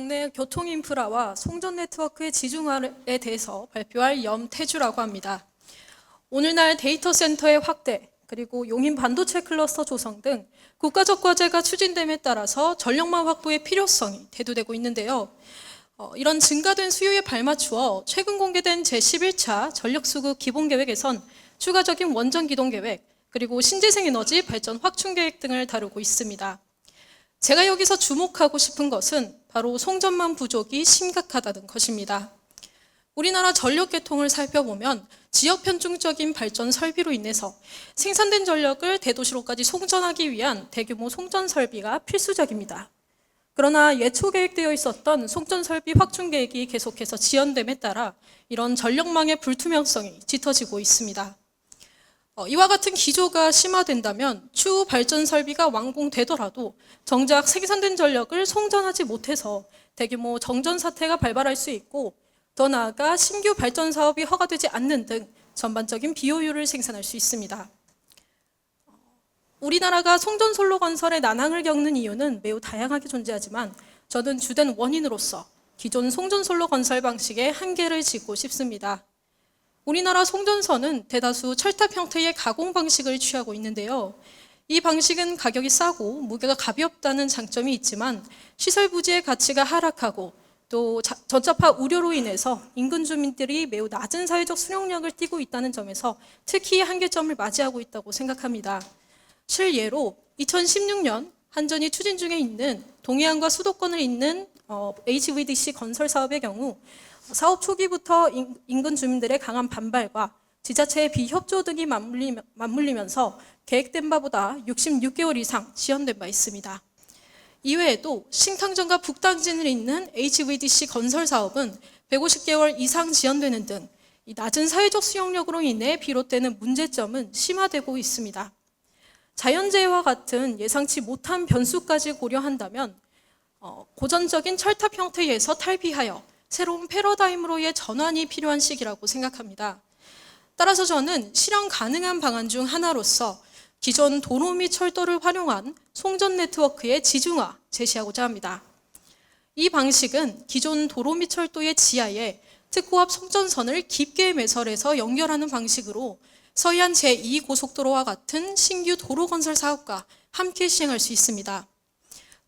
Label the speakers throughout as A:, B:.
A: 국내 교통 인프라와 송전 네트워크의 지중화에 대해서 발표할 염태주라고 합니다. 오늘날 데이터 센터의 확대, 그리고 용인 반도체 클러스터 조성 등 국가적 과제가 추진됨에 따라서 전력망 확보의 필요성이 대두되고 있는데요. 이런 증가된 수요에 발맞추어 최근 공개된 제11차 전력수급 기본계획에선 추가적인 원전 기동 계획, 그리고 신재생에너지 발전 확충 계획 등을 다루고 있습니다. 제가 여기서 주목하고 싶은 것은 바로 송전망 부족이 심각하다는 것입니다. 우리나라 전력 계통을 살펴보면 지역 편중적인 발전 설비로 인해서 생산된 전력을 대도시로까지 송전하기 위한 대규모 송전 설비가 필수적입니다. 그러나 예초 계획되어 있었던 송전 설비 확충 계획이 계속해서 지연됨에 따라 이런 전력망의 불투명성이 짙어지고 있습니다. 이와 같은 기조가 심화된다면 추후 발전 설비가 완공되더라도 정작 생산된 전력을 송전하지 못해서 대규모 정전 사태가 발발할 수 있고, 더 나아가 신규 발전 사업이 허가되지 않는 등 전반적인 비효율을 생산할 수 있습니다. 우리나라가 송전솔로 건설의 난항을 겪는 이유는 매우 다양하게 존재하지만 저는 주된 원인으로서 기존 송전솔로 건설 방식의 한계를 짚고 싶습니다. 우리나라 송전선은 대다수 철탑 형태의 가공 방식을 취하고 있는데요. 이 방식은 가격이 싸고 무게가 가볍다는 장점이 있지만 시설 부지의 가치가 하락하고 또 전자파 우려로 인해서 인근 주민들이 매우 낮은 사회적 수용력을 띠고 있다는 점에서 특히 한계점을 맞이하고 있다고 생각합니다. 실예로 2016년 한전이 추진 중에 있는 동해안과 수도권을 잇는 HVDC 건설 사업의 경우 사업 초기부터 인근 주민들의 강한 반발과 지자체의 비협조 등이 맞물리면서 계획된 바보다 66개월 이상 지연된 바 있습니다. 이외에도 신탕전과 북당진을 잇는 HVDC 건설 사업은 150개월 이상 지연되는 등 이 낮은 사회적 수용력으로 인해 비롯되는 문제점은 심화되고 있습니다. 자연재해와 같은 예상치 못한 변수까지 고려한다면 고전적인 철탑 형태에서 탈피하여 새로운 패러다임으로의 전환이 필요한 시기라고 생각합니다. 따라서 저는 실현 가능한 방안 중 하나로서 기존 도로 및 철도를 활용한 송전 네트워크의 지중화 제시하고자 합니다. 이 방식은 기존 도로 및 철도의 지하에 특고압 송전선을 깊게 매설해서 연결하는 방식으로 서해안 제2고속도로와 같은 신규 도로 건설 사업과 함께 시행할 수 있습니다.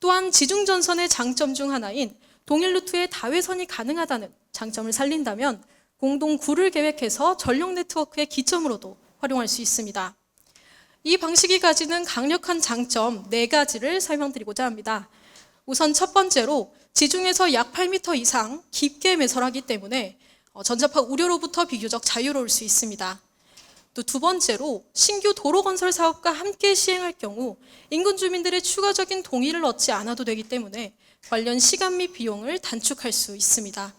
A: 또한 지중전선의 장점 중 하나인 동일 루트의 다회선이 가능하다는 장점을 살린다면 공동 구를 계획해서 전력 네트워크의 기점으로도 활용할 수 있습니다. 이 방식이 가지는 강력한 장점 4가지를 설명드리고자 합니다. 우선 첫 번째로 지중에서 약 8m 이상 깊게 매설하기 때문에 전자파 우려로부터 비교적 자유로울 수 있습니다. 또 두 번째로 신규 도로 건설 사업과 함께 시행할 경우 인근 주민들의 추가적인 동의를 얻지 않아도 되기 때문에 관련 시간 및 비용을 단축할 수 있습니다.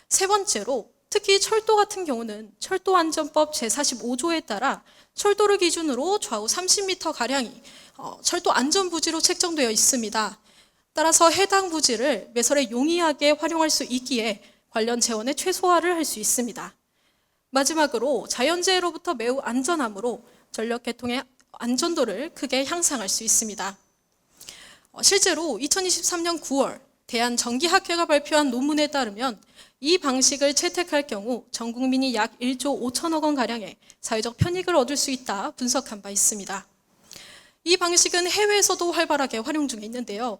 A: 세 번째로 특히 철도 같은 경우는 철도안전법 제45조에 따라 철도를 기준으로 좌우 30m가량이 철도 안전부지로 책정되어 있습니다. 따라서 해당 부지를 매설에 용이하게 활용할 수 있기에 관련 재원의 최소화를 할 수 있습니다. 마지막으로 자연재해로부터 매우 안전하므로 전력 계통의 안전도를 크게 향상할 수 있습니다. 실제로 2023년 9월 대한전기학회가 발표한 논문에 따르면 이 방식을 채택할 경우 전 국민이 약 1조 5천억 원가량의 사회적 편익을 얻을 수 있다 분석한 바 있습니다. 이 방식은 해외에서도 활발하게 활용 중에 있는데요.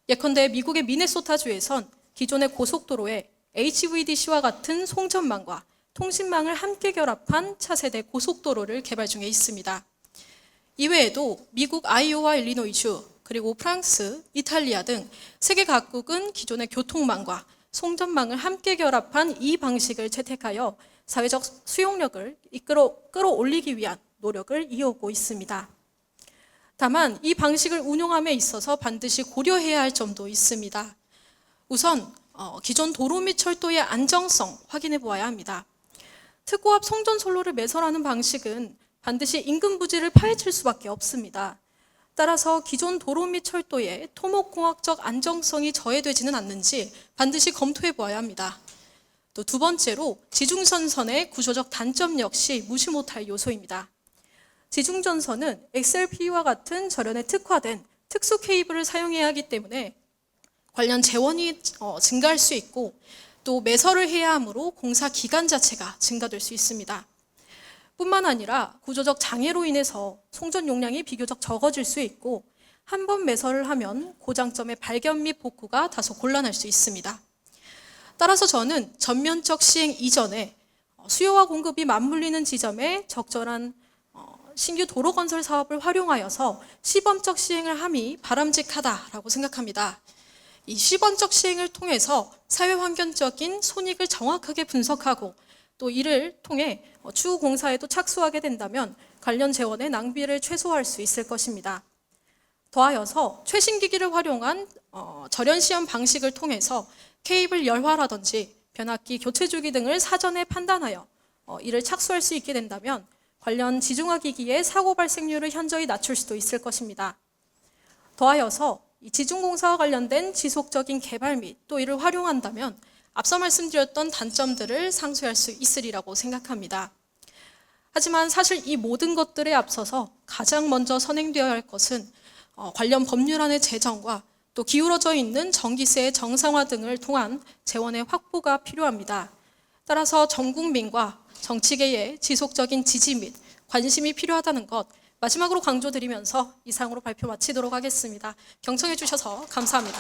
A: 예컨대 미국의 미네소타주에선 기존의 고속도로에 HVDC와 같은 송전망과 통신망을 함께 결합한 차세대 고속도로를 개발 중에 있습니다. 이외에도 미국 아이오와 일리노이주, 그리고 프랑스, 이탈리아 등 세계 각국은 기존의 교통망과 송전망을 함께 결합한 이 방식을 채택하여 사회적 수용력을 끌어올리기 위한 노력을 이어오고 있습니다. 다만 이 방식을 운용함에 있어서 반드시 고려해야 할 점도 있습니다. 우선 기존 도로 및 철도의 안정성 확인해 보아야 합니다. 특고압 송전솔로를 매설하는 방식은 반드시 인근 부지를 파헤칠 수밖에 없습니다. 따라서 기존 도로 및 철도의 토목공학적 안정성이 저해되지는 않는지 반드시 검토해 보아야 합니다. 또 두 번째로 지중전선의 구조적 단점 역시 무시 못할 요소입니다. 지중전선은 XLPE와 같은 절연에 특화된 특수 케이블을 사용해야 하기 때문에 관련 재원이 증가할 수 있고 또 매설을 해야 하므로 공사 기간 자체가 증가될 수 있습니다. 뿐만 아니라 구조적 장애로 인해서 송전 용량이 비교적 적어질 수 있고 한 번 매설을 하면 고장점의 발견 및 복구가 다소 곤란할 수 있습니다. 따라서 저는 전면적 시행 이전에 수요와 공급이 맞물리는 지점에 적절한 신규 도로 건설 사업을 활용하여서 시범적 시행을 함이 바람직하다라고 생각합니다. 이 시범적 시행을 통해서 사회환경적인 손익을 정확하게 분석하고 또 이를 통해 추후 공사에도 착수하게 된다면 관련 재원의 낭비를 최소화할 수 있을 것입니다. 더하여서 최신 기기를 활용한 절연 시험 방식을 통해서 케이블 열화라든지 변압기 교체 주기 등을 사전에 판단하여 이를 착수할 수 있게 된다면 관련 지중화 기기의 사고 발생률을 현저히 낮출 수도 있을 것입니다. 더하여서 이 지중공사와 관련된 지속적인 개발 및 또 이를 활용한다면 앞서 말씀드렸던 단점들을 상쇄할 수 있으리라고 생각합니다. 하지만 사실 이 모든 것들에 앞서서 가장 먼저 선행되어야 할 것은 관련 법률안의 제정과 또 기울어져 있는 전기세의 정상화 등을 통한 재원의 확보가 필요합니다. 따라서 전 국민과 정치계의 지속적인 지지 및 관심이 필요하다는 것 마지막으로 강조드리면서 이상으로 발표 마치도록 하겠습니다. 경청해 주셔서 감사합니다.